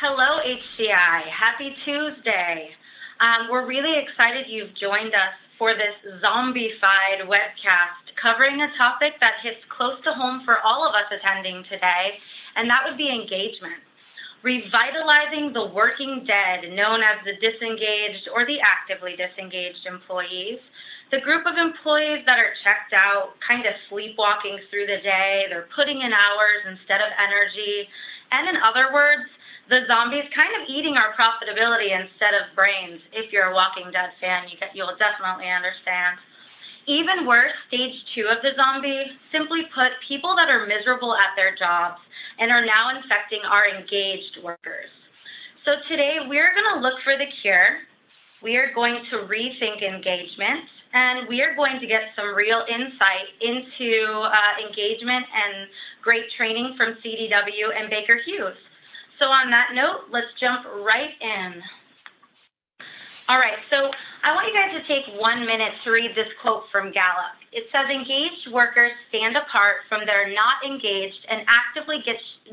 Hello, HCI. Happy Tuesday. We're really excited you've joined us for this zombified webcast covering a topic that hits close to home for all of us attending today, and that would be engagement. Revitalizing the working dead, known as the disengaged or the actively disengaged employees. The group of employees that are checked out, kind of sleepwalking through the day, they're putting in hours instead of energy, and in other words, the zombies kind of eating our profitability instead of brains. If you're a Walking Dead fan, you'll definitely understand. Even worse, stage 2 of the zombie, simply put, people that are miserable at their jobs and are now infecting our engaged workers. So today we're going to look for the cure. We are going to rethink engagement, and we are going to get some real insight into engagement and great training from CDW and Baker Hughes. So on that note, let's jump right in. All right, so I want you guys to take 1 minute to read this quote from Gallup. It says, engaged workers stand apart from their not engaged and actively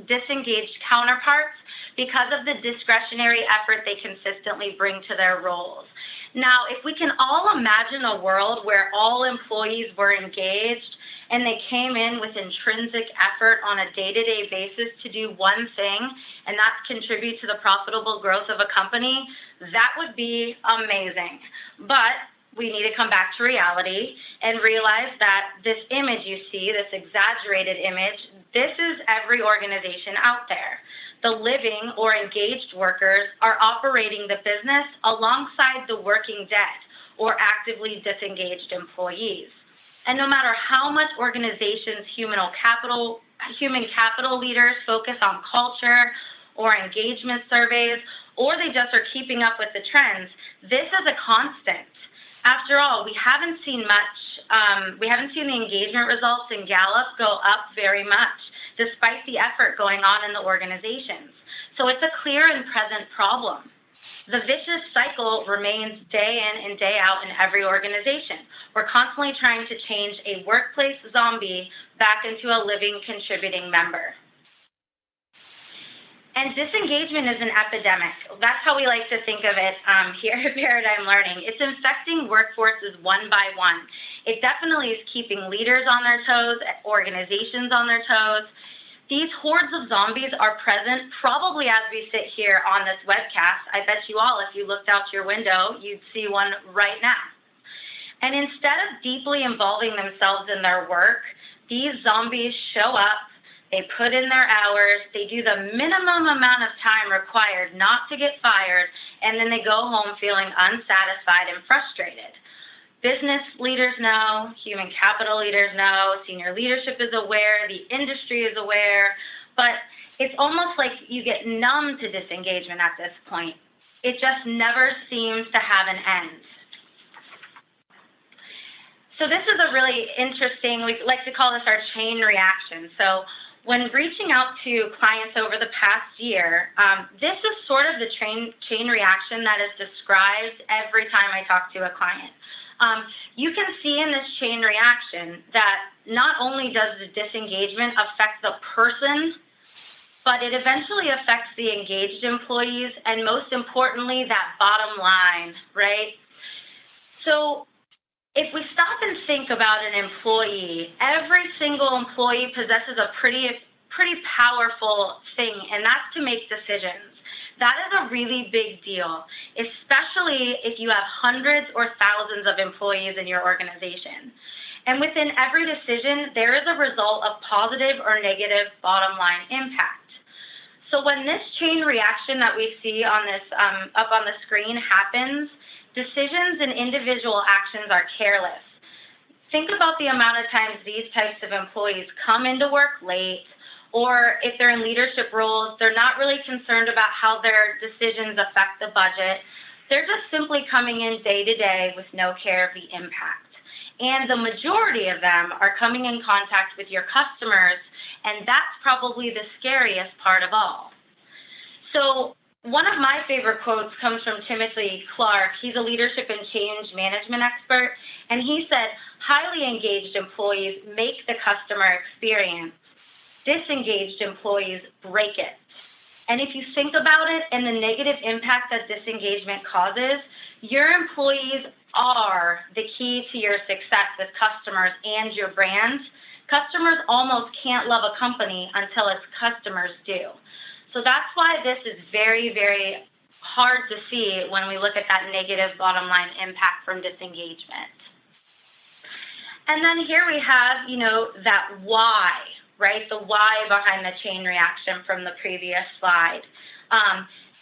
disengaged counterparts because of the discretionary effort they consistently bring to their roles. Now, if we can all imagine a world where all employees were engaged and they came in with intrinsic effort on a day-to-day basis to do one thing, and that's contribute to the profitable growth of a company, that would be amazing. But we need to come back to reality and realize that this image you see, this exaggerated image, this is every organization out there. The living or engaged workers are operating the business alongside the working dead or actively disengaged employees. And no matter how much organizations' human capital leaders focus on culture or engagement surveys, or they just are keeping up with the trends, this is a constant. After all, we haven't seen the engagement results in Gallup go up very much, despite the effort going on in the organizations. So it's a clear and present problem. The vicious cycle remains day in and day out in every organization. We're constantly trying to change a workplace zombie back into a living, contributing member. And disengagement is an epidemic. That's how we like to think of it here at Paradigm Learning. It's infecting workforces one by one. It definitely is keeping leaders on their toes, organizations on their toes. These hordes of zombies are present probably as we sit here on this webcast. I bet you all, if you looked out your window, you'd see one right now. And instead of deeply involving themselves in their work, these zombies show up, they put in their hours, they do the minimum amount of time required not to get fired, and then they go home feeling unsatisfied and frustrated. Business leaders know, human capital leaders know, senior leadership is aware, the industry is aware, but it's almost like you get numb to disengagement at this point. It just never seems to have an end. So this is a really interesting, we like to call this our chain reaction. So when reaching out to clients over the past year, this is sort of the chain reaction that is described every time I talk to a client. You can see in this chain reaction that not only does the disengagement affect the person, but it eventually affects the engaged employees, and most importantly, that bottom line, right? So if we stop and think about an employee, every single employee possesses a pretty powerful thing, and that's to make decisions. That is a really big deal, especially if you have hundreds or thousands of employees in your organization. And within every decision, there is a result of positive or negative bottom line impact. So when this chain reaction that we see on this up on the screen happens, decisions and individual actions are careless. Think about the amount of times these types of employees come into work late, or if they're in leadership roles, they're not really concerned about how their decisions affect the budget. They're just simply coming in day to day with no care of the impact. And the majority of them are coming in contact with your customers, and that's probably the scariest part of all. So one of my favorite quotes comes from Timothy Clark. He's a leadership and change management expert, and he said, highly engaged employees make the customer experience. Disengaged employees break it. And if you think about it and the negative impact that disengagement causes, your employees are the key to your success with customers and your brands. Customers almost can't love a company until its customers do. So that's why this is very, very hard to see when we look at that negative bottom line impact from disengagement. And then here we have, that why, right? The why behind the chain reaction from the previous slide.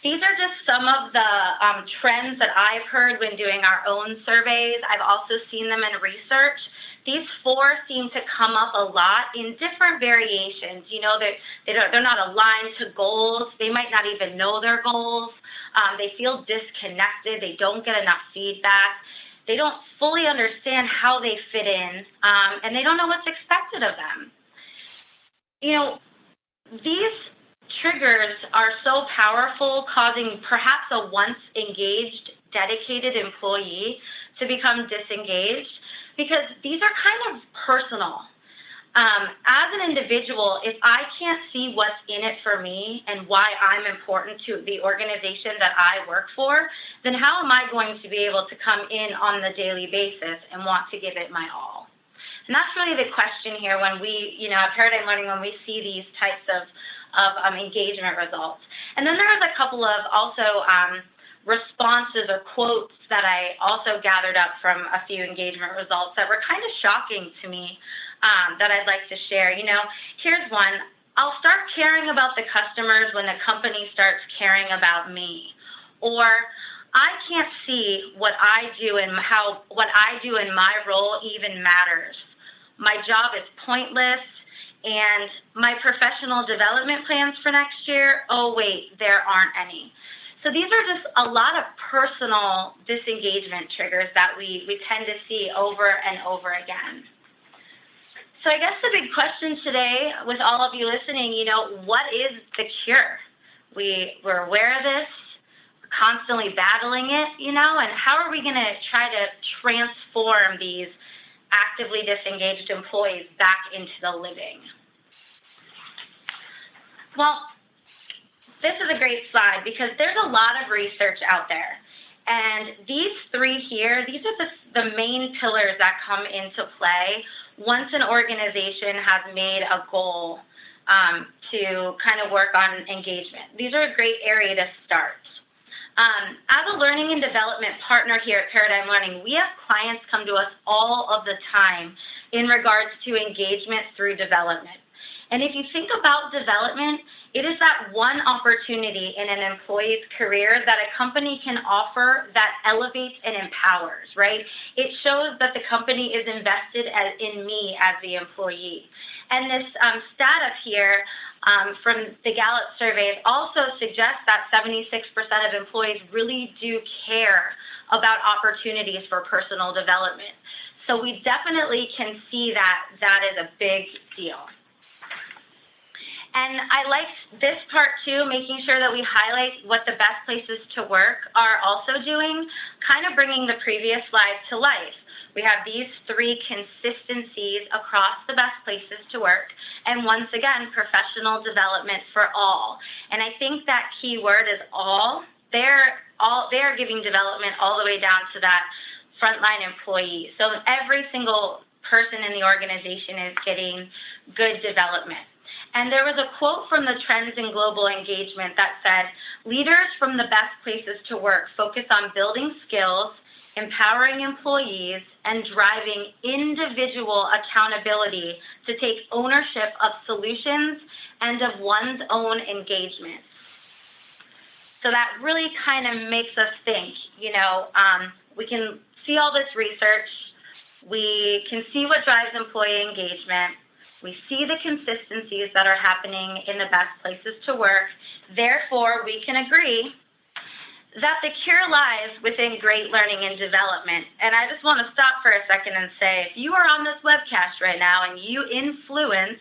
These are just some of the trends that I've heard when doing our own surveys. I've also seen them in research. These four seem to come up a lot in different variations. They're not aligned to goals. They might not even know their goals. They feel disconnected. They don't get enough feedback. They don't fully understand how they fit in, and they don't know what's expected of them. These triggers are so powerful, causing perhaps a once engaged, dedicated employee to become disengaged, because these are kind of personal. As an individual, if I can't see what's in it for me and why I'm important to the organization that I work for, then how am I going to be able to come in on the daily basis and want to give it my all? And that's really the question here when we, at Paradigm Learning, when we see these types of engagement results. And then there's a couple of also responses or quotes that I also gathered up from a few engagement results that were kind of shocking to me that I'd like to share. Here's one. I'll start caring about the customers when the company starts caring about me. Or I can't see what I do and what I do in my role even matters. My job is pointless, and my professional development plans for next year, oh wait, there aren't any. So these are just a lot of personal disengagement triggers that we tend to see over and over again. So I guess the big question today with all of you listening, what is the cure? We're aware of this, we're constantly battling it, and how are we going to try to transform these actively disengaged employees back into the living? Well, this is a great slide because there's a lot of research out there. And these three here, these are the main pillars that come into play once an organization has made a goal to kind of work on engagement. These are a great area to start. As a learning and development partner here at Paradigm Learning, we have clients come to us all of the time in regards to engagement through development. And if you think about development, it is that one opportunity in an employee's career that a company can offer that elevates and empowers, right? It shows that the company is invested in me as the employee. And this stat up here from the Gallup survey also suggests that 76% of employees really do care about opportunities for personal development. So we definitely can see that that is a big deal. And I like this part too, making sure that we highlight what the best places to work are also doing, kind of bringing the previous slide to life. We have these three consistencies across the best places to work. And once again, professional development for all. And I think that key word is all. They're giving development all the way down to that frontline employee. So every single person in the organization is getting good development. And there was a quote from the Trends in Global Engagement that said, leaders from the best places to work focus on building skills, empowering employees, and driving individual accountability to take ownership of solutions and of one's own engagement. So that really kind of makes us think, we can see all this research, we can see what drives employee engagement, we see the consistencies that are happening in the best places to work. Therefore, we can agree that the cure lies within great learning and development. And I just want to stop for a second and say, if you are on this webcast right now and you influence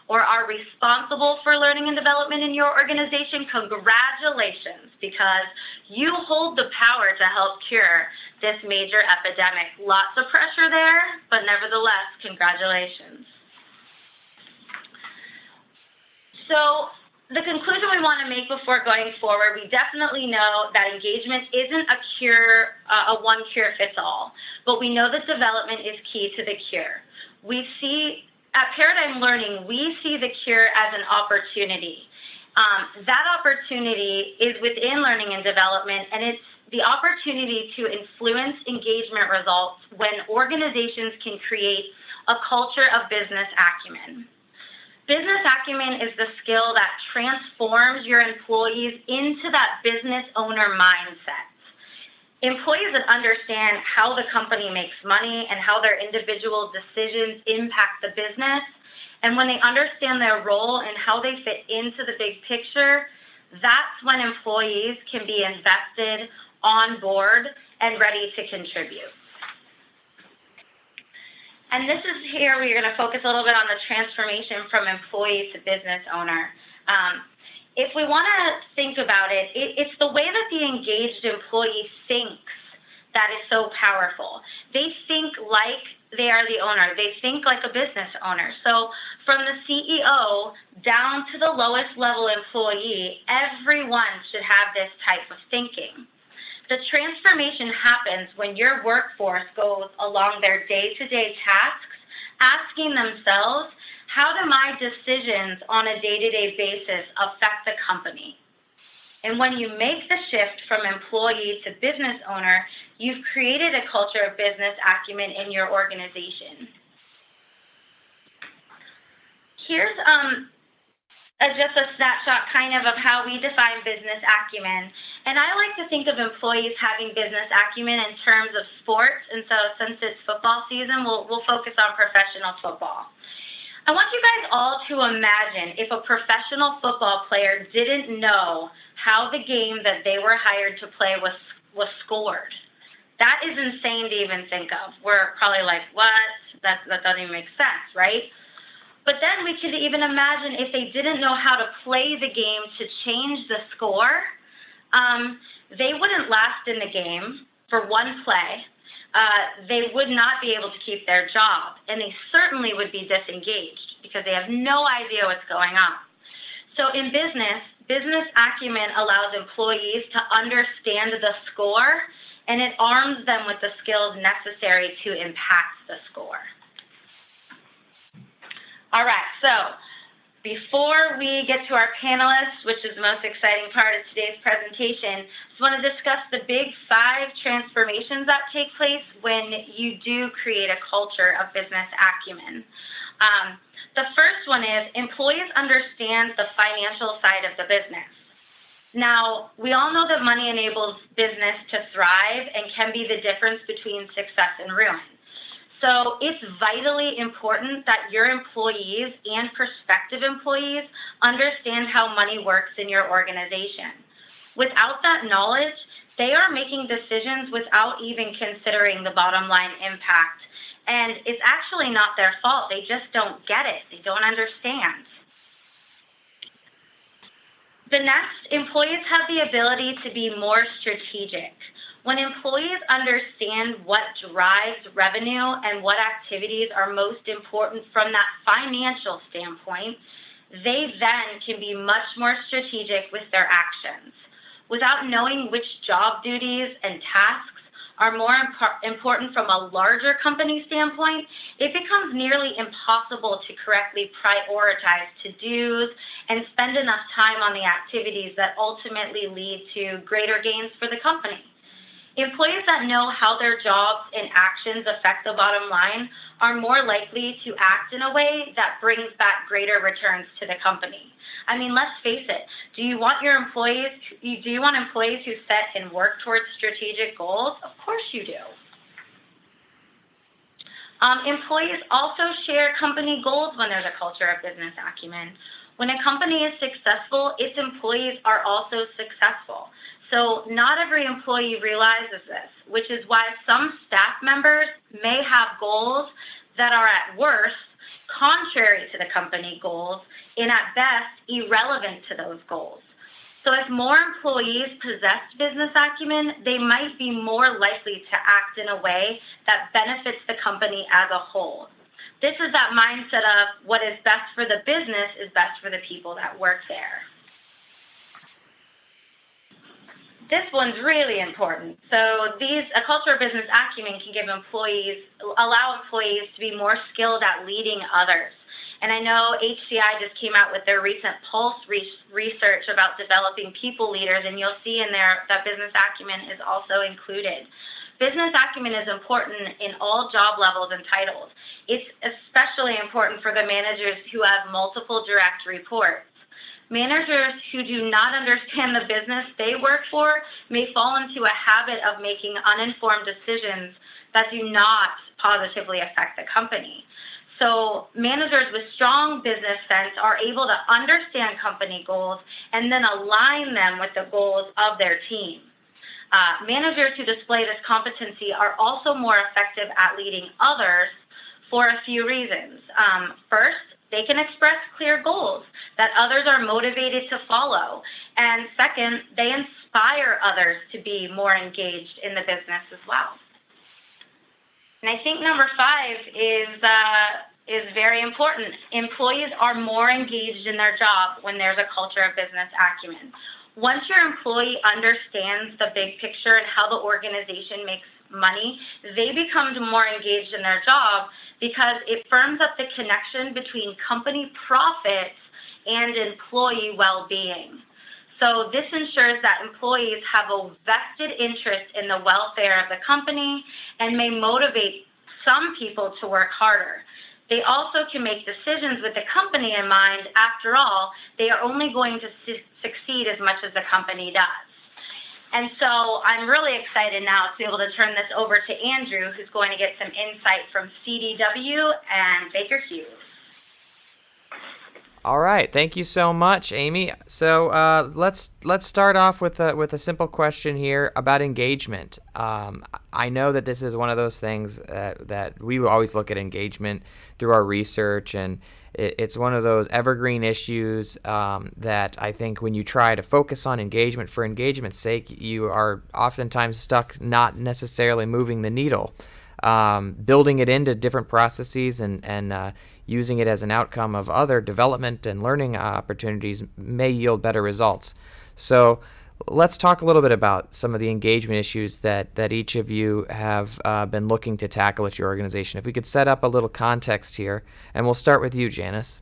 or are responsible for learning and development in your organization, congratulations, because you hold the power to help cure this major epidemic. Lots of pressure there, but nevertheless, congratulations. So the conclusion we want to make before going forward, we definitely know that engagement isn't a one cure fits all, but we know that development is key to the cure. We see, at Paradigm Learning, we see the cure as an opportunity. That opportunity is within learning and development, and it's the opportunity to influence engagement results when organizations can create a culture of business acumen. Business acumen is the skill that transforms your employees into that business owner mindset. Employees that understand how the company makes money and how their individual decisions impact the business, and when they understand their role and how they fit into the big picture, that's when employees can be invested, on board, and ready to contribute. And this is here we're going to focus a little bit on the transformation from employee to business owner. If we want to think about it, it's the way that the engaged employee thinks that is so powerful. They think like they are the owner. They think like a business owner. So from the CEO down to the lowest level employee, everyone should have this type of thinking. The transformation happens when your workforce goes along their day-to-day tasks, asking themselves, how do my decisions on a day-to-day basis affect the company? And when you make the shift from employee to business owner, you've created a culture of business acumen in your organization. Here's just a snapshot kind of how we define business acumen. And I like to think of employees having business acumen in terms of sports. And so since it's football season, we'll focus on professional football. I want you guys all to imagine if a professional football player didn't know how the game that they were hired to play was scored. That is insane to even think of. We're probably like, what? That doesn't even make sense, right? But then we could even imagine if they didn't know how to play the game to change the score, they wouldn't last in the game for one play. They would not be able to keep their job, and they certainly would be disengaged because they have no idea what's going on. So in business acumen allows employees to understand the score, and it arms them with the skills necessary to impact the score. All right, so before we get to our panelists, which is the most exciting part of today's presentation, I just want to discuss the big 5 transformations that take place when you do create a culture of business acumen. The first one is employees understand the financial side of the business. Now, we all know that money enables business to thrive and can be the difference between success and ruin. So it's vitally important that your employees and prospective employees understand how money works in your organization. Without that knowledge, they are making decisions without even considering the bottom line impact. And it's actually not their fault. They just don't get it. They don't understand. The next, employees have the ability to be more strategic. When employees understand what drives revenue and what activities are most important from that financial standpoint, they then can be much more strategic with their actions. Without knowing which job duties and tasks are more important from a larger company standpoint, it becomes nearly impossible to correctly prioritize to-dos and spend enough time on the activities that ultimately lead to greater gains for the company. Employees that know how their jobs and actions affect the bottom line are more likely to act in a way that brings back greater returns to the company. I mean, let's face it. Do you want employees who set and work towards strategic goals? Of course you do. Employees also share company goals when there's a culture of business acumen. When a company is successful, its employees are also successful. So not every employee realizes this, which is why some staff members may have goals that are at worst contrary to the company goals and at best irrelevant to those goals. So if more employees possess business acumen, they might be more likely to act in a way that benefits the company as a whole. This is that mindset of what is best for the business is best for the people that work there. This one's really important. So a culture of business acumen can allow employees to be more skilled at leading others. And I know HCI just came out with their recent Pulse research about developing people leaders, and you'll see in there that business acumen is also included. Business acumen is important in all job levels and titles. It's especially important for the managers who have multiple direct reports. Managers who do not understand the business they work for may fall into a habit of making uninformed decisions that do not positively affect the company. So managers with strong business sense are able to understand company goals and then align them with the goals of their team. Managers who display this competency are also more effective at leading others for a few reasons. First, they can express clear goals that others are motivated to follow. And second, they inspire others to be more engaged in the business as well. And I think number 5 is very important. Employees are more engaged in their job when there's a culture of business acumen. Once your employee understands the big picture and how the organization makes money, they become more engaged in their job because it firms up the connection between company profits and employee well-being. So this ensures that employees have a vested interest in the welfare of the company and may motivate some people to work harder. They also can make decisions with the company in mind. After all, they are only going to succeed as much as the company does. And so I'm really excited now to be able to turn this over to Andrew, who's going to get some insight from CDW and Baker Hughes. All right, thank you so much, Amy. So let's start off with a simple question here about engagement. I know that this is one of those things that we always look at engagement through our research, and it's one of those evergreen issues that I think when you try to focus on engagement for engagement's sake, you are oftentimes stuck not necessarily moving the needle. Building it into different processes and using it as an outcome of other development and learning opportunities may yield better results. So let's talk a little bit about some of the engagement issues that each of you have been looking to tackle at your organization. If we could set up a little context here, and we'll start with you, Janice.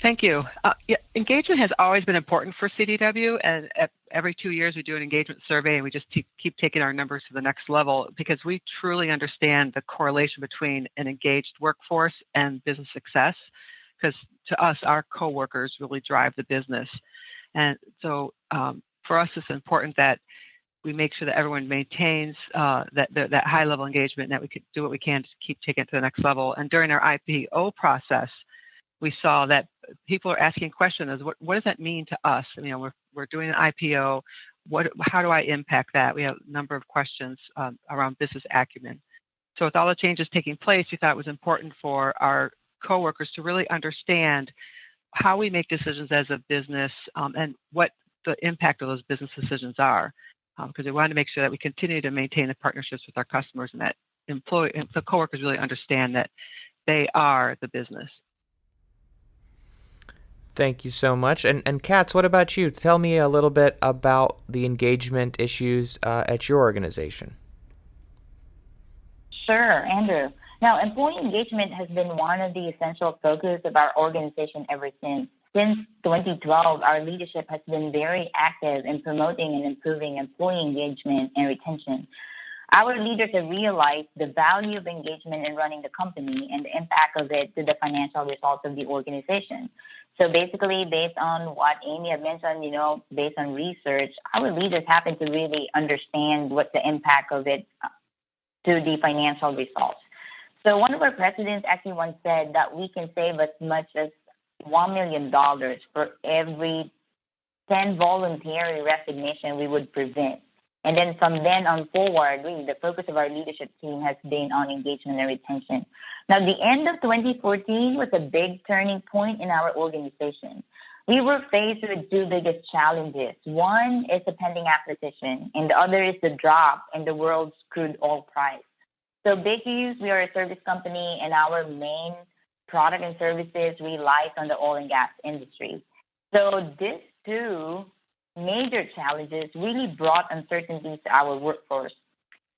Thank you. Engagement has always been important for CDW, and every 2 years we do an engagement survey, and we just keep taking our numbers to the next level because we truly understand the correlation between an engaged workforce and business success, because to us, our coworkers really drive the business. And so for us, it's important that we make sure that everyone maintains that high-level engagement and that we could do what we can to keep taking it to the next level. And during our IPO process, we saw that people are asking questions. What does that mean to us? You know, we're doing an IPO. How do I impact that? We have a number of questions around business acumen. So with all the changes taking place, we thought it was important for our coworkers to really understand how we make decisions as a business and what the impact of those business decisions are. Because we wanted to make sure that we continue to maintain the partnerships with our customers and that the coworkers really understand that they are the business. Thank you so much. And Katz, what about you? Tell me a little bit about the engagement issues at your organization. Sure, Andrew. Now, employee engagement has been one of the essential focus of our organization ever since. Since 2012, our leadership has been very active in promoting and improving employee engagement and retention. Our leaders have realized the value of engagement in running the company and the impact of it to the financial results of the organization. So basically, based on what Amy had mentioned, based on research, our leaders happen to really understand what the impact of it to the financial results. So one of our presidents actually once said that we can save as much as $1 million for every 10 voluntary resignation we would prevent. And then from then on forward, really, the focus of our leadership team has been on engagement and retention. Now, the end of 2014 was a big turning point in our organization. We were faced with two biggest challenges. One is the pending acquisition, and the other is the drop in the world's crude oil price. So Baker Hughes, we are a service company, and our main product and services relies on the oil and gas industry. So these two major challenges really brought uncertainties to our workforce.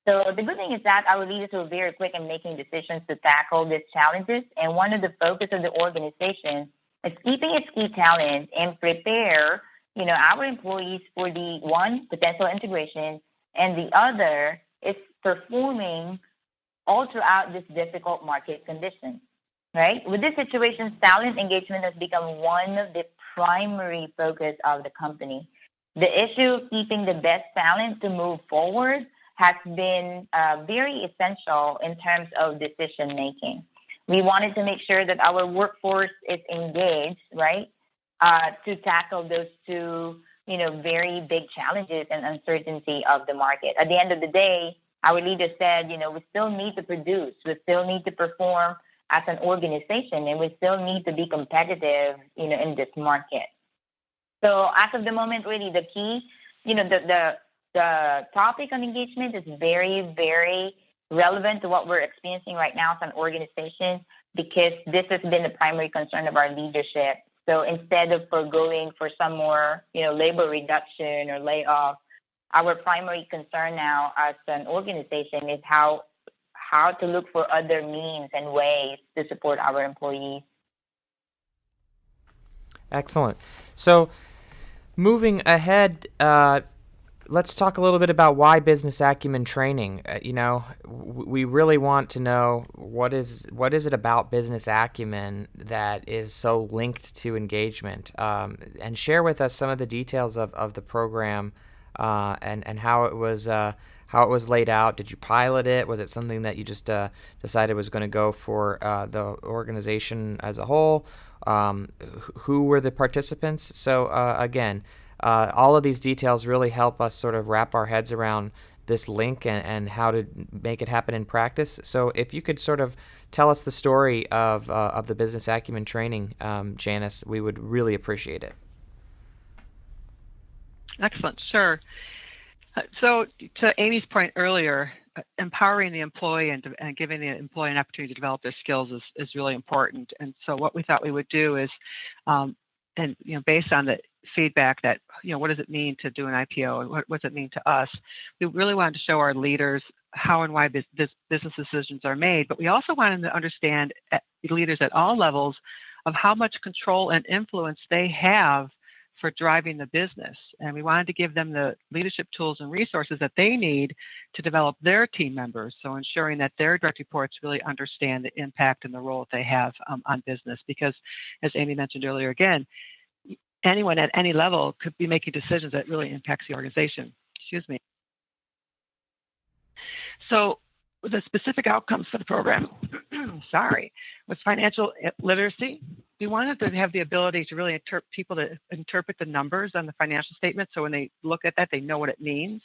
So the good thing is that our leaders were very quick in making decisions to tackle these challenges. And one of the focus of the organization is keeping its key talent and prepare, our employees for the one potential integration, and the other is performing all throughout this difficult market conditions. Right? With this situation, talent engagement has become one of the primary focus of the company. The issue of keeping the best talent to move forward has been very essential in terms of decision making. We wanted to make sure that our workforce is engaged, right, to tackle those two, very big challenges and uncertainty of the market. At the end of the day, our leader said, we still need to produce, we still need to perform as an organization, and we still need to be competitive, in this market. So as of the moment, really the key, the topic on engagement is very, very relevant to what we're experiencing right now as an organization, because this has been the primary concern of our leadership. So instead of going for some more, labor reduction or layoff, our primary concern now as an organization is how to look for other means and ways to support our employees. Excellent. So moving ahead, let's talk a little bit about why business acumen training. We really want to know what is it about business acumen that is so linked to engagement, and share with us some of the details of the program and how it was laid out. Did you pilot it? Was it something that you just decided was going to go for the organization as a whole? Who were the participants? So again, all of these details really help us sort of wrap our heads around this link and how to make it happen in practice. So if you could sort of tell us the story of the business acumen training, Janice, we would really appreciate it. Excellent, sure. So to Amy's point earlier, empowering the employee and giving the employee an opportunity to develop their skills is really important. And so what we thought we would do is, based on the feedback that, what does it mean to do an IPO and what does it mean to us, we really wanted to show our leaders how and why business decisions are made. But we also wanted to understand leaders at all levels of how much control and influence they have for driving the business. And we wanted to give them the leadership tools and resources that they need to develop their team members. So ensuring that their direct reports really understand the impact and the role that they have on business. Because as Amy mentioned earlier, again, anyone at any level could be making decisions that really impacts the organization. Excuse me. So the specific outcomes for the program, was financial literacy. We wanted to have the ability to really people to interpret the numbers on the financial statement. So when they look at that, they know what it means.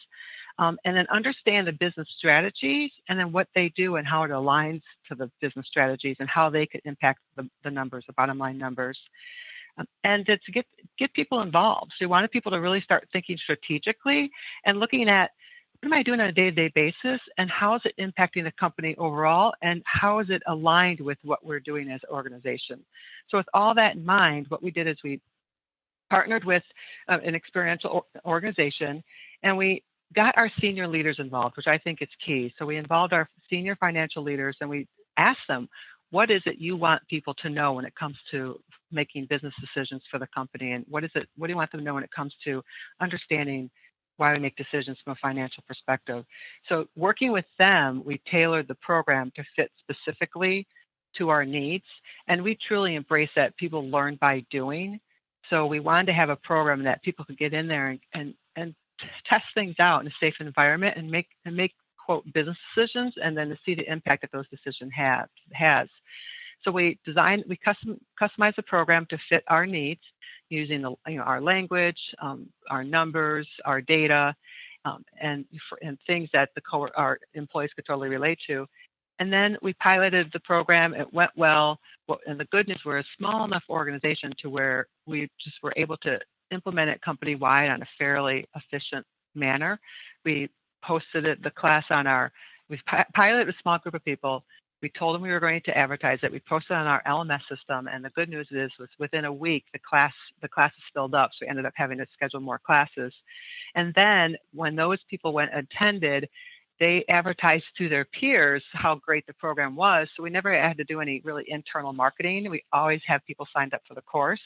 And then understand the business strategies and then what they do and how it aligns to the business strategies and how they could impact the numbers, the bottom line numbers. And to get people involved. So we wanted people to really start thinking strategically and looking at, what am I doing on a day-to-day basis, and how is it impacting the company overall, and how is it aligned with what we're doing as an organization? So with all that in mind, what we did is we partnered with an experiential organization, and we got our senior leaders involved, which I think is key. So we involved our senior financial leaders, and we asked them, what is it you want people to know when it comes to making business decisions for the company, and what do you want them to know when it comes to understanding why we make decisions from a financial perspective? So working with them, we tailored the program to fit specifically to our needs. And we truly embrace that people learn by doing. So we wanted to have a program that people could get in there and test things out in a safe environment and make quote business decisions, and then to see the impact that those decisions has. So we customized the program to fit our needs, using our language, our numbers, our data, and things that our employees could totally relate to. And then we piloted the program. It went well. And the good news, we're a small enough organization to where we just were able to implement it company-wide on a fairly efficient manner. We posted the class on we piloted a small group of people, We told them we were going to advertise it. We posted on our LMS system, and the good news was within a week the classes filled up. So we ended up having to schedule more classes. And then when those people went and attended, they advertised to their peers how great the program was. So we never had to do any really internal marketing. We always have people signed up for the course.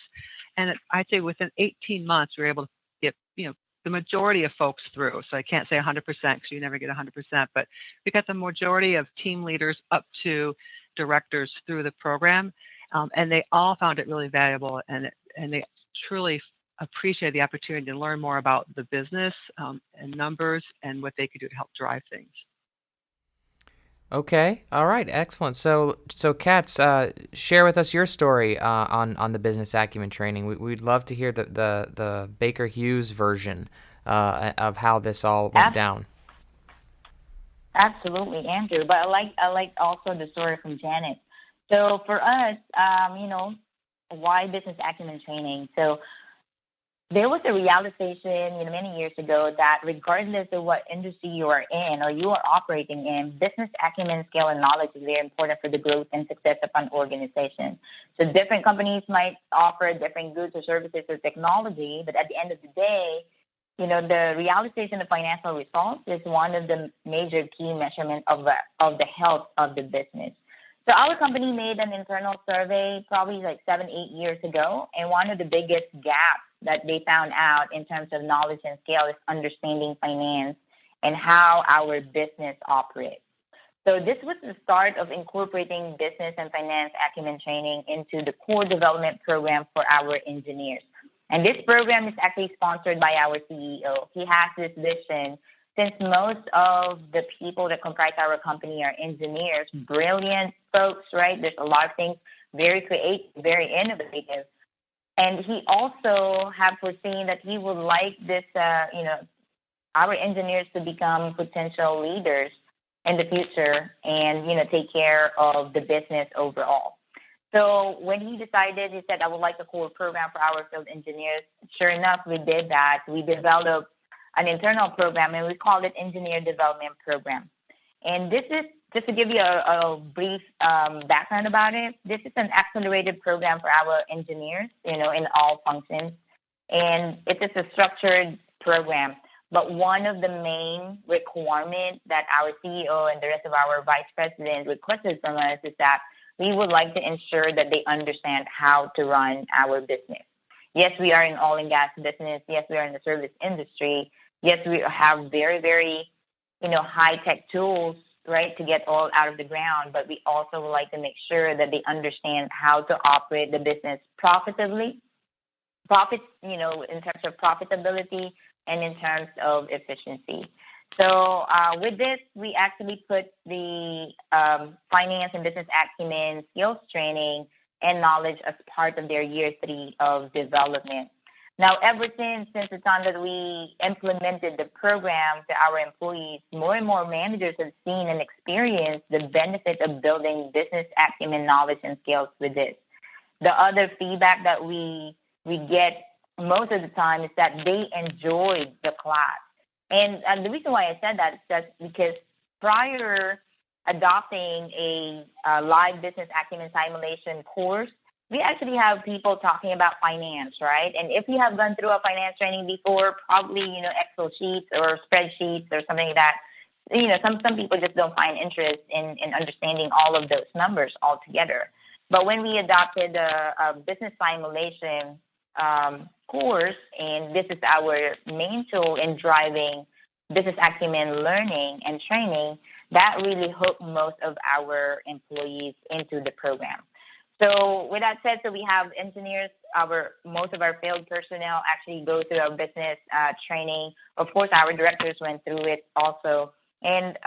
And I'd say within 18 months, we were able to get, the majority of folks through. So I can't say 100% because you never get 100%, but we got the majority of team leaders up to directors through the program. And they all found it really valuable, and they truly appreciate the opportunity to learn more about the business and numbers and what they could do to help drive things. Okay. All right. Excellent. So Katz, share with us your story on the business acumen training. We'd love to hear the Baker Hughes version of how this all went down. Absolutely, Andrew. But I like also the story from Janet. So for us, why business acumen training? So there was a realization, many years ago that regardless of what industry you are in or you are operating in, business acumen, skill, and knowledge is very important for the growth and success of an organization. So different companies might offer different goods or services or technology, but at the end of the day, the realization of financial results is one of the major key measurements of the health of the business. So our company made an internal survey probably like 7-8 years ago, and one of the biggest gaps that they found out in terms of knowledge and skill is understanding finance and how our business operates. So this was the start of incorporating business and finance acumen training into the core development program for our engineers. And this program is actually sponsored by our CEO. He has this vision. Since most of the people that comprise our company are engineers, brilliant folks, right? There's a lot of things, very creative, very innovative. And he also had foreseen that he would like this, our engineers to become potential leaders in the future and, take care of the business overall. So when he decided, he said, I would like a core program for our field engineers. Sure enough, we did that. We developed an internal program, and we called it Engineer Development Program. And this is, just to give you a brief background about it, this is an accelerated program for our engineers, in all functions. And it is a structured program. But one of the main requirements that our CEO and the rest of our vice president requested from us is that we would like to ensure that they understand how to run our business. Yes, we are in oil and gas business. Yes, we are in the service industry. Yes, we have very, very, high-tech tools, right, to get oil out of the ground. But we also would like to make sure that they understand how to operate the business profitably, in terms of profitability and in terms of efficiency. So with this, we actually put the finance and business acumen skills training and knowledge as part of their year 3 of development. Now, ever since the time that we implemented the program to our employees, more and more managers have seen and experienced the benefit of building business acumen knowledge and skills with this. The other feedback that we get most of the time is that they enjoyed the class. And the reason why I said that is just because prior adopting a live business acumen simulation course, we actually have people talking about finance, right? And if you have gone through a finance training before, probably, Excel sheets or spreadsheets or something like that, some people just don't find interest in understanding all of those numbers altogether. But when we adopted a business simulation course, and this is our main tool in driving business acumen learning and training, that really hooked most of our employees into the program. So with that said, so we have engineers, most of our field personnel actually go through our business training. Of course, our directors went through it also. And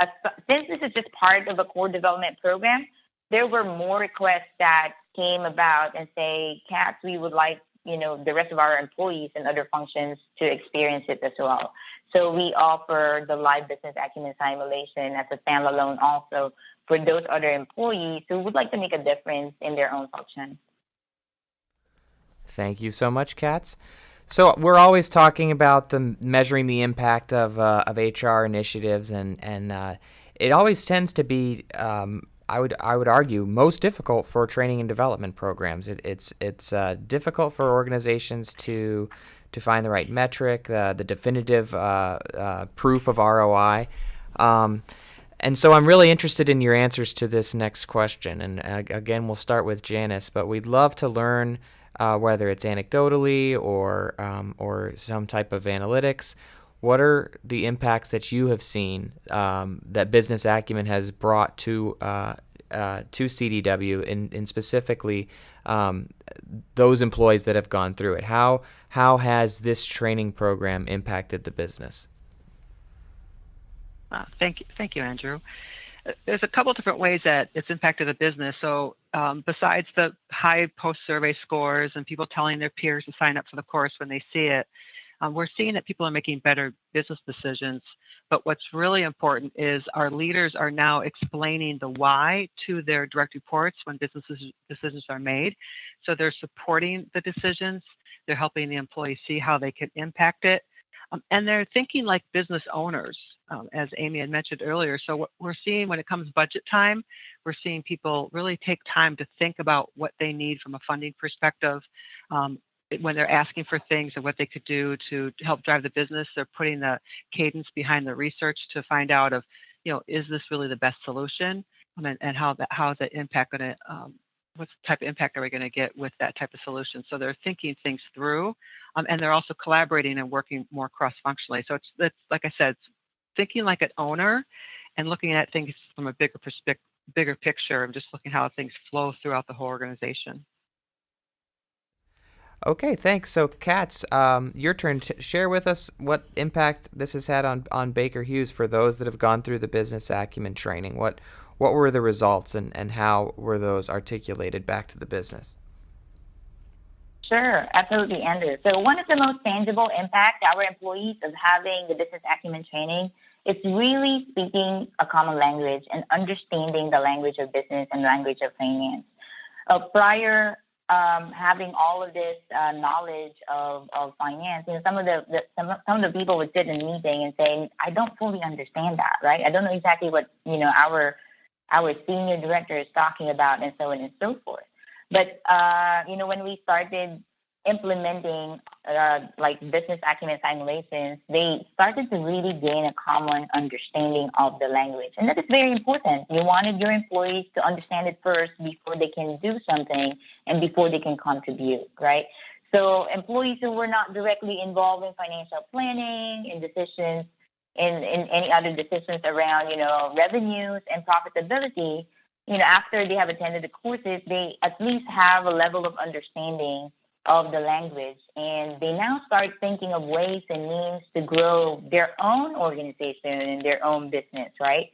since this is just part of a core development program, there were more requests that came about and say, Katz, we would like the rest of our employees and other functions to experience it as well. So we offer the live business acumen simulation as a standalone also for those other employees who would like to make a difference in their own function. Thank you so much, Katz. So we're always talking about measuring the impact of HR initiatives, and it always tends to be I would argue most difficult for training and development programs. It's difficult for organizations to find the right metric, the definitive proof of ROI. And so I'm really interested in your answers to this next question. And again, we'll start with Janice, but we'd love to learn whether it's anecdotally or some type of analytics. What are the impacts that you have seen that Business Acumen has brought to CDW, in specifically those employees that have gone through it? How has this training program impacted the business? Thank you, Andrew. There's a couple different ways that it's impacted the business. So besides the high post-survey scores and people telling their peers to sign up for the course when they see it, we're seeing that people are making better business decisions. But what's really important is our leaders are now explaining the why to their direct reports when decisions are made. So they're supporting the decisions. They're helping the employees see how they can impact it. And they're thinking like business owners, as Amy had mentioned earlier. So what we're seeing when it comes budget time, we're seeing people really take time to think about what they need from a funding perspective. When they're asking for things and what they could do to help drive the business, they're putting the cadence behind the research to find out is this really the best solution, and how is that impact going to, what type of impact are we going to get with that type of solution? So they're thinking things through, and they're also collaborating and working more cross-functionally. So it's like I said, it's thinking like an owner and looking at things from a bigger picture, and just looking how things flow throughout the whole organization. Okay, thanks. So, Katz, your turn. Share with us what impact this has had on Baker Hughes for those that have gone through the Business Acumen training. What were the results, and how were those articulated back to the business? Sure, absolutely, Andrew. So one of the most tangible impacts our employees of having the Business Acumen training is really speaking a common language and understanding the language of business and language of finance. Prior having all of this knowledge of finance, some of the people would sit in a meeting and say, "I don't fully understand that, right? I don't know exactly what our senior director is talking about," and so on and so forth. But when we started implementing like Business Acumen simulations, they started to really gain a common understanding of the language. And that is very important. You wanted your employees to understand it first before they can do something and before they can contribute, right? So employees who were not directly involved in financial planning and decisions and any other decisions around, revenues and profitability, after they have attended the courses, they at least have a level of understanding of the language, and they now start thinking of ways and means to grow their own organization and their own business, right?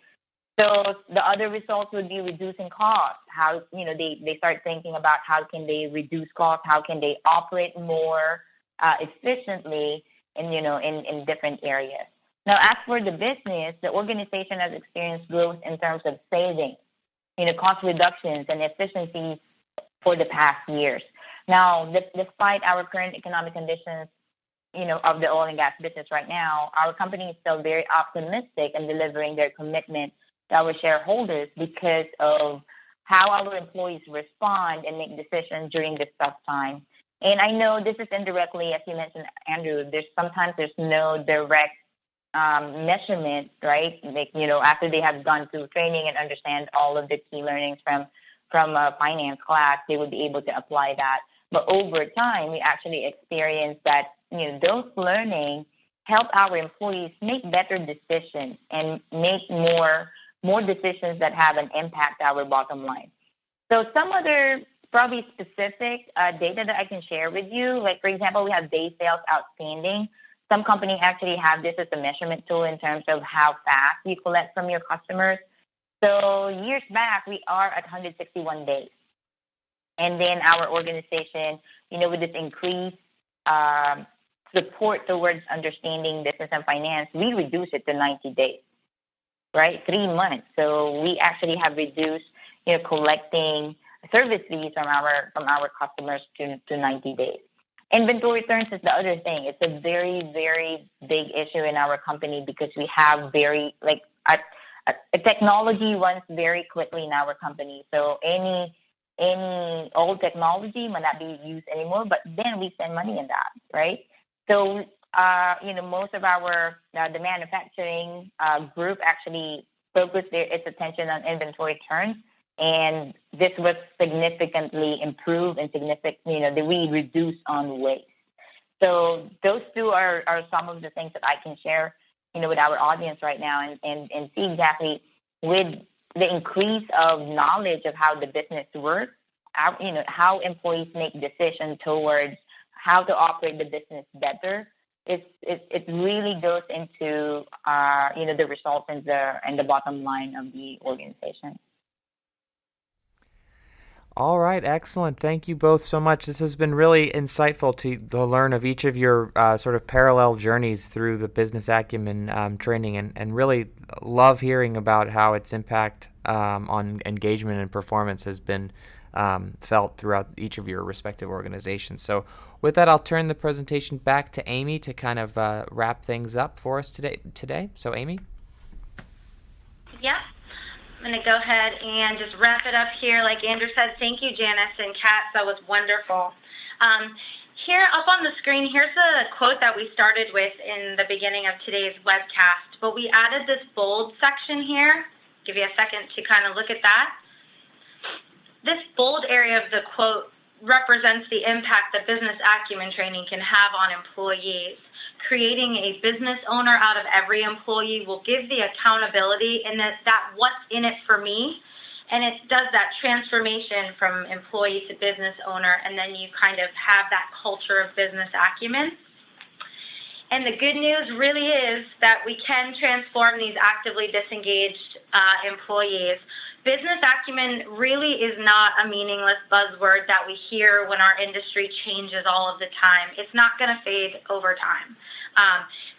So the other results would be reducing costs. How, they start thinking about how can they reduce costs, how can they operate more efficiently in different areas. Now, as for the business, the organization has experienced growth in terms of savings, cost reductions and efficiencies for the past years. Now, despite our current economic conditions, of the oil and gas business right now, our company is still very optimistic in delivering their commitment to our shareholders because of how our employees respond and make decisions during this tough time. And I know this is indirectly, as you mentioned, Andrew, sometimes there's no direct measurement, right? Like, after they have gone through training and understand all of the key learnings from a finance class, they would be able to apply that. But over time, we actually experience that, those learning help our employees make better decisions and make more decisions that have an impact our bottom line. So some other probably specific data that I can share with you, like, for example, we have day sales outstanding. Some companies actually have this as a measurement tool in terms of how fast you collect from your customers. So years back, we are at 161 days. And then our organization, with this increased support towards understanding business and finance, we reduced it to 90 days, right? 3 months. So we actually have reduced, collecting service fees from our customers to 90 days. Inventory turns is the other thing. It's a very, very big issue in our company because we have very, at technology runs very quickly in our company. So any old technology might not be used anymore, but then we spend money in that, right? So most of our the manufacturing group actually focused its attention on inventory turns, and this was significantly improved and that we reduced on waste. So those two are some of the things that I can share, with our audience right now, and see exactly with the increase of knowledge of how the business works, how employees make decisions towards how to operate the business better. It really goes into the results and the bottom line of the organization. All right, excellent. Thank you both so much. This has been really insightful to learn of each of your sort of parallel journeys through the business acumen training, and really love hearing about how its impact on engagement and performance has been felt throughout each of your respective organizations. So with that, I'll turn the presentation back to Amy to kind of wrap things up for us today. So Amy? Yeah. I'm going to go ahead and just wrap it up here. Like Andrew said, thank you, Janice and Kat. That was wonderful. Here up on the screen, here's the quote that we started with in the beginning of today's webcast, but we added this bold section here. Give you a second to kind of look at that. This bold area of the quote represents the impact that business acumen training can have on employees. Creating a business owner out of every employee will give the accountability and that what's in it for me, and it does that transformation from employee to business owner, and then you kind of have that culture of business acumen. And the good news really is that we can transform these actively disengaged employees. Business acumen really is not a meaningless buzzword that we hear when our industry changes all of the time. It's not going to fade over time.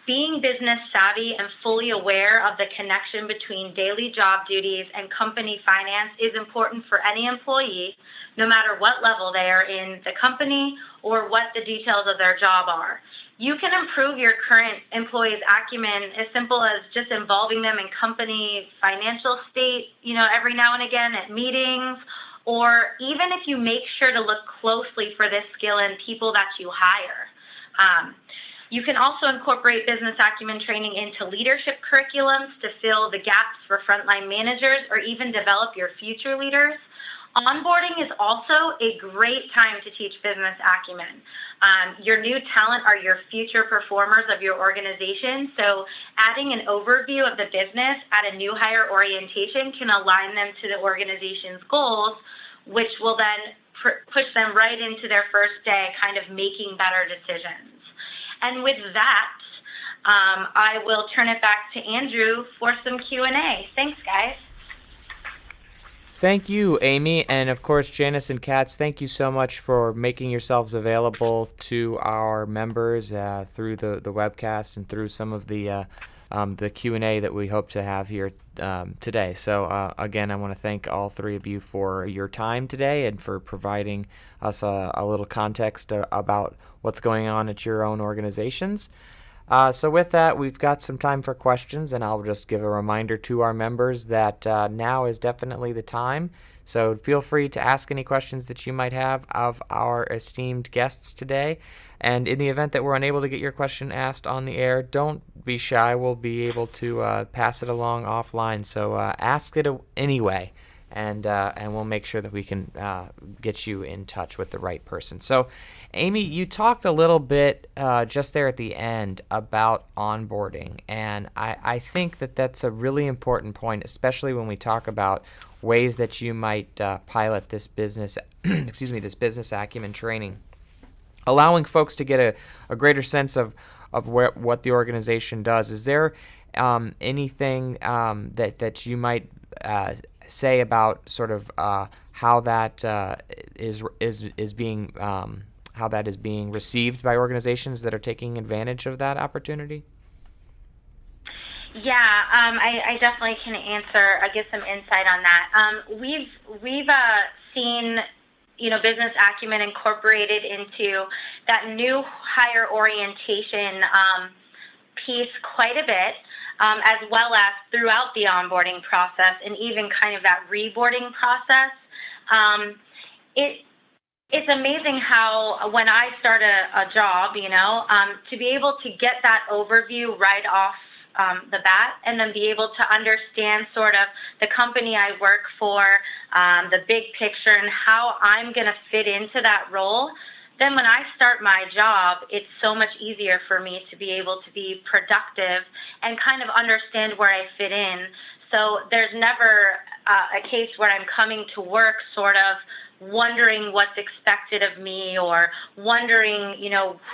Being business savvy and fully aware of the connection between daily job duties and company finance is important for any employee, no matter what level they are in the company or what the details of their job are. You can improve your current employees' acumen as simple as just involving them in company financial state, every now and again at meetings, or even if you make sure to look closely for this skill in people that you hire. You can also incorporate business acumen training into leadership curriculums to fill the gaps for frontline managers or even develop your future leaders. Onboarding is also a great time to teach business acumen. Your new talent are your future performers of your organization, so adding an overview of the business at a new hire orientation can align them to the organization's goals, which will then push them right into their first day, kind of making better decisions. And with that, I will turn it back to Andrew for some Q&A. Thanks, guys. Thank you, Amy, and of course, Janice and Katz, thank you so much for making yourselves available to our members through the webcast and through some of the Q&A that we hope to have here today. So again, I want to thank all three of you for your time today and for providing us a little context about what's going on at your own organizations. So with that, we've got some time for questions, and I'll just give a reminder to our members that now is definitely the time. So feel free to ask any questions that you might have of our esteemed guests today. And in the event that we're unable to get your question asked on the air, don't be shy. We'll be able to pass it along offline. So ask it anyway, and we'll make sure that we can get you in touch with the right person. So Amy, you talked a little bit just there at the end about onboarding, and I think that that's a really important point, especially when we talk about ways that you might pilot this business, this business acumen training, allowing folks to get a greater sense of what the organization does. Is there anything that you might say about sort of how that is being how that is being received by organizations that are taking advantage of that opportunity? Yeah, I definitely can answer. I give some insight on that. We've seen business acumen incorporated into that new hire orientation piece quite a bit. as well as throughout the onboarding process and even kind of that reboarding process. It's amazing how when I start a job, to be able to get that overview right off the bat and then be able to understand sort of the company I work for, the big picture and how I'm going to fit into that role, then when I start my job, it's so much easier for me to be able to be productive and kind of understand where I fit in. So there's never a case where I'm coming to work sort of wondering what's expected of me or wondering,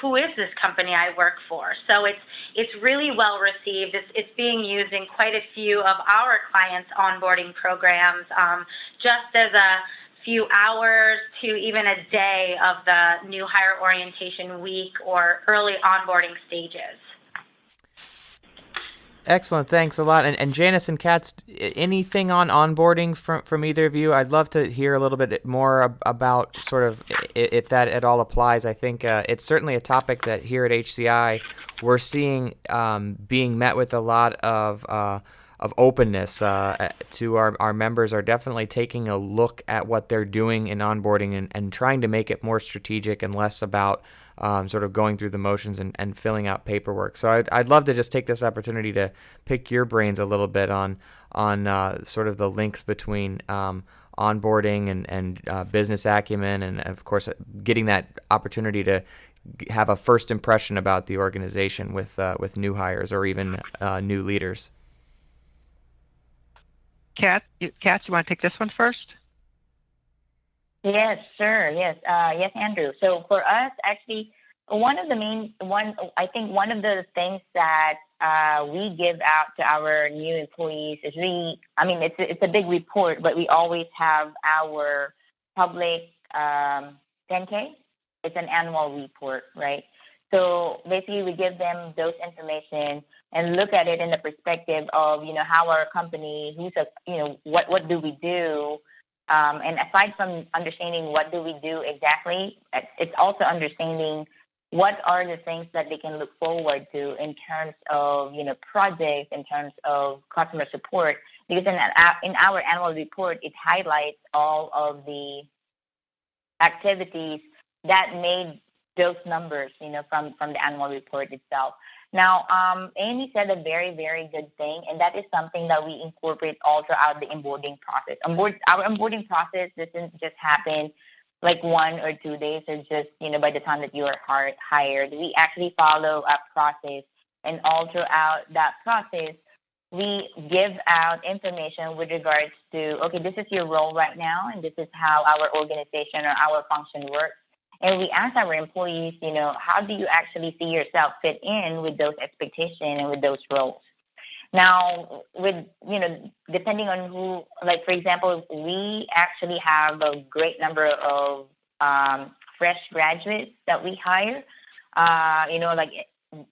who is this company I work for? So it's really well received. It's being used in quite a few of our clients' onboarding programs, just as a few hours to even a day of the new hire orientation week or early onboarding stages. Excellent, thanks a lot. And Janice and Katz, anything on onboarding from either of you? I'd love to hear a little bit more about sort of if that at all applies. I think it's certainly a topic that here at HCI we're seeing being met with a lot of openness. To our members are definitely taking a look at what they're doing in onboarding and trying to make it more strategic and less about sort of going through the motions and filling out paperwork. So I'd love to just take this opportunity to pick your brains a little bit on sort of the links between onboarding and business acumen, and of course getting that opportunity to have a first impression about the organization with new hires or even new leaders. Katz, you want to take this one first? Yes, sure. Yes, Andrew. So for us, actually, one of the things that we give out to our new employees is it's a big report, but we always have our public 10K. It's an annual report, right? So basically, we give them those information and look at it in the perspective of how our company, what do we do. And aside from understanding what do we do exactly, it's also understanding what are the things that they can look forward to in terms of, projects, in terms of customer support. Because in our annual report, it highlights all of the activities that made those numbers, from the annual report itself. Now, Amy said a very, very good thing, and that is something that we incorporate all throughout the onboarding process. Our onboarding process doesn't just happen like 1 or 2 days or just, by the time that you are hired. We actually follow a process, and all throughout that process, we give out information with regards to, okay, this is your role right now, and this is how our organization or our function works. And we ask our employees, how do you actually see yourself fit in with those expectations and with those roles? Now, depending on who, like, for example, we actually have a great number of fresh graduates that we hire, like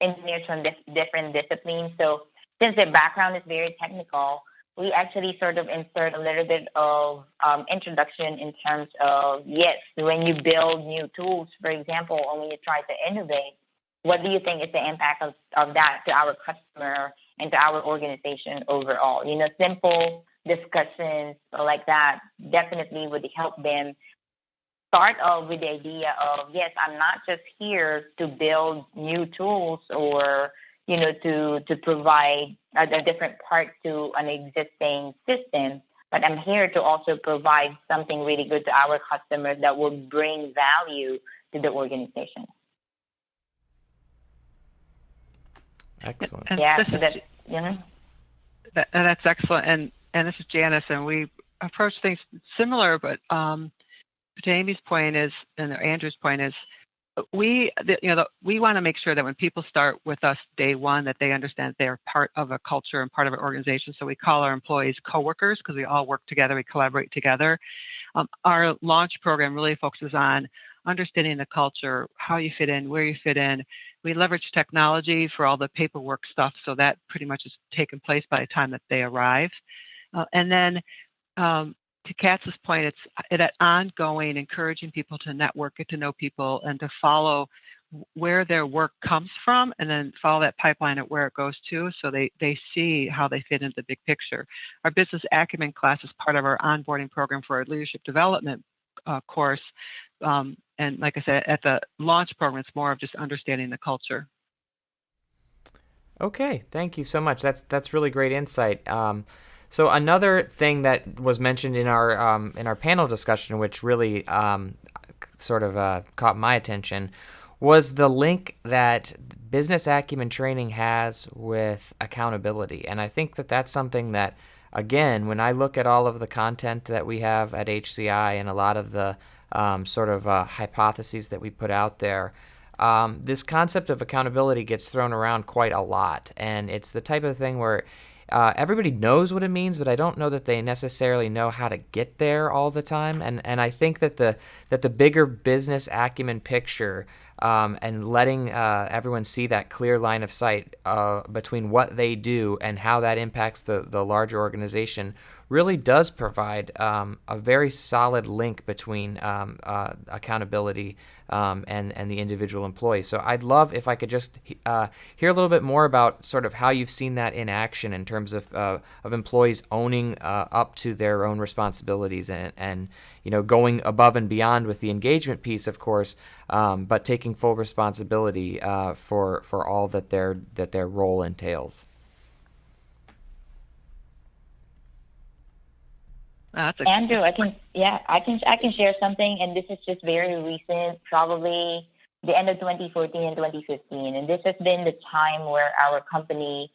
engineers from different disciplines. So since their background is very technical, we actually sort of insert a little bit of introduction in terms of, yes, when you build new tools, for example, or when you try to innovate, what do you think is the impact of that to our customer and to our organization overall? Simple discussions like that definitely would help them start off with the idea of, yes, I'm not just here to build new tools or to provide a different part to an existing system, but I'm here to also provide something really good to our customers that will bring value to the organization. Excellent. That's excellent. And this is Janice, and we approach things similar, but to Amy's point is, and Andrew's point is, we want to make sure that when people start with us day one, that they understand that they are part of a culture and part of an organization. So we call our employees coworkers because we all work together, we collaborate together. Our launch program really focuses on understanding the culture, how you fit in, where you fit in. We leverage technology for all the paperwork stuff, so that pretty much is taken place by the time that they arrive. And then to Katz's point, it's that ongoing encouraging people to network, get to know people, and to follow where their work comes from, and then follow that pipeline at where it goes to, so they see how they fit into the big picture. Our business acumen class is part of our onboarding program for our leadership development course. And like I said, at the launch program, it's more of just understanding the culture. Okay, thank you so much. That's really great insight. So another thing that was mentioned in our panel discussion, which really sort of caught my attention, was the link that business acumen training has with accountability. And I think that that's something that, again, when I look at all of the content that we have at HCI and a lot of the sort of hypotheses that we put out there, this concept of accountability gets thrown around quite a lot. And it's the type of thing where everybody knows what it means, but I don't know that they necessarily know how to get there all the time. And I think that the bigger business acumen picture and letting everyone see that clear line of sight between what they do and how that impacts the larger organization really does provide a very solid link between accountability and the individual employee. So I'd love if I could just hear a little bit more about sort of how you've seen that in action in terms of employees owning up to their own responsibilities and going above and beyond with the engagement piece, of course, but taking full responsibility for all that their role entails. Andrew, I can share something, and this is just very recent, probably the end of 2014 and 2015, and this has been the time where our company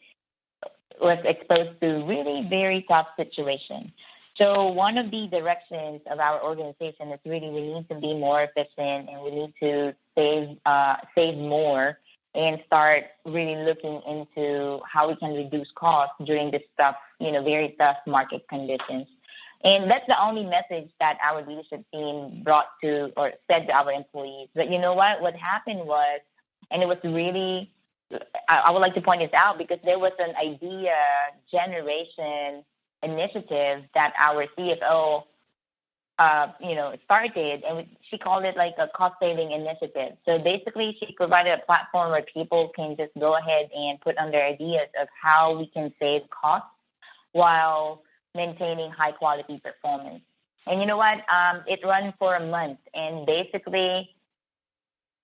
was exposed to really very tough situation. So one of the directions of our organization is really we need to be more efficient, and we need to save more and start really looking into how we can reduce costs during this tough, very tough market conditions. And that's the only message that our leadership team brought to or said to our employees. But you know what? What happened was, and it was really, I would like to point this out because there was an idea generation initiative that our CFO, started, and she called it like a cost-saving initiative. So basically, she provided a platform where people can just go ahead and put on their ideas of how we can save costs while maintaining high quality performance. And you know what? It ran for a month, and basically,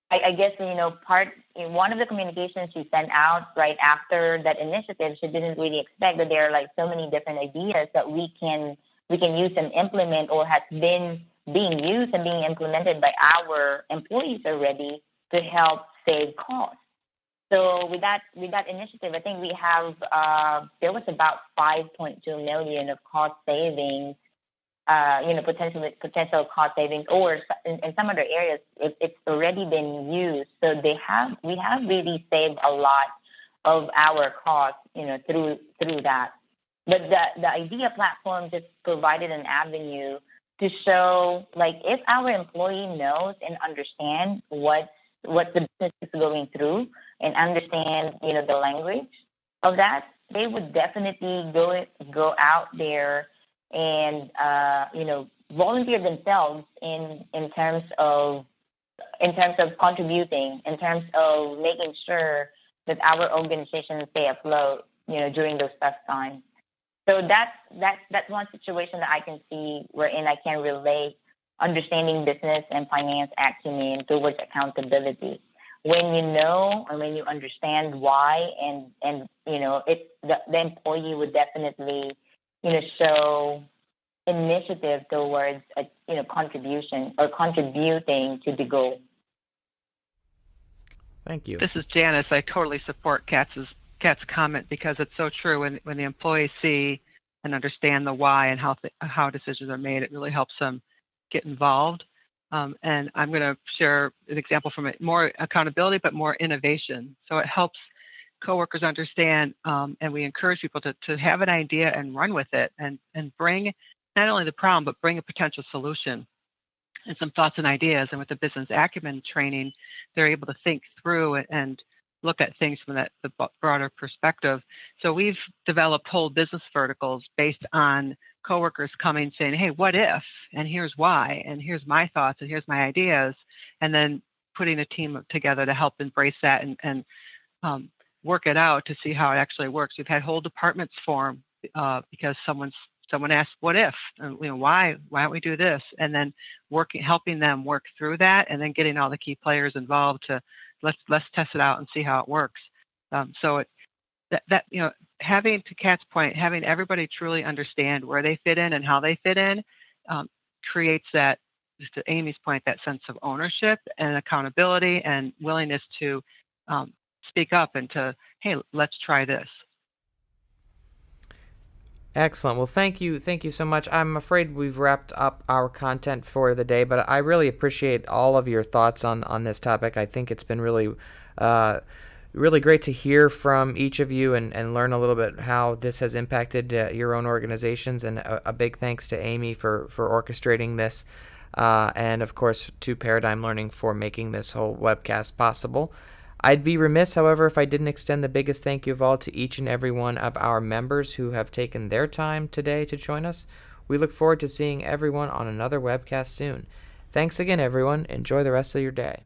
I guess one of the communications she sent out right after that initiative, she didn't really expect that there are like so many different ideas that we can use and implement, or has been being used and being implemented by our employees already to help save costs. So with that initiative, I think we have there was about 5.2 million of cost savings, potential cost savings, or in some other areas it's already been used. So we have really saved a lot of our costs, through that. But the idea platform just provided an avenue to show, like, if our employee knows and understands what the business is going through and understand, the language of that, they would definitely go out there and, volunteer themselves in terms of contributing, in terms of making sure that our organization stay afloat, during those tough times. So that's one situation that I can see wherein I can relate understanding business and finance acumen towards accountability. When you know and when you understand why, and the employee would definitely show initiative towards contribution or contributing to the goal. Thank you. This is Janice. I totally support Kat's comment because it's so true. When the employees see and understand the why and how decisions are made, it really helps them get involved. And I'm going to share an example from it: more accountability, but more innovation. So it helps coworkers understand, and we encourage people to have an idea and run with it, and bring not only the problem, but bring a potential solution and some thoughts and ideas. And with the business acumen training, they're able to think through and look at things from the broader perspective. So we've developed whole business verticals based on coworkers coming saying, hey, what if? And here's why, and here's my thoughts, and here's my ideas. And then putting a team together to help embrace that and work it out to see how it actually works. We've had whole departments form because someone asked, "What if? Why don't we do this?" And then helping them work through that, and then getting all the key players involved to let's test it out and see how it works. Having, to Kat's point, having everybody truly understand where they fit in and how they fit in creates that, just to Amy's point, that sense of ownership and accountability and willingness to speak up and to, hey, let's try this. Excellent. Well, thank you so much. I'm afraid we've wrapped up our content for the day, but I really appreciate all of your thoughts on this topic. I think it's been really great to hear from each of you and learn a little bit how this has impacted your own organizations. And a big thanks to Amy for orchestrating this, and of course to Paradigm Learning for making this whole webcast possible. I'd be remiss, however, if I didn't extend the biggest thank you of all to each and every one of our members who have taken their time today to join us. We look forward to seeing everyone on another webcast soon. Thanks again, everyone. Enjoy the rest of your day.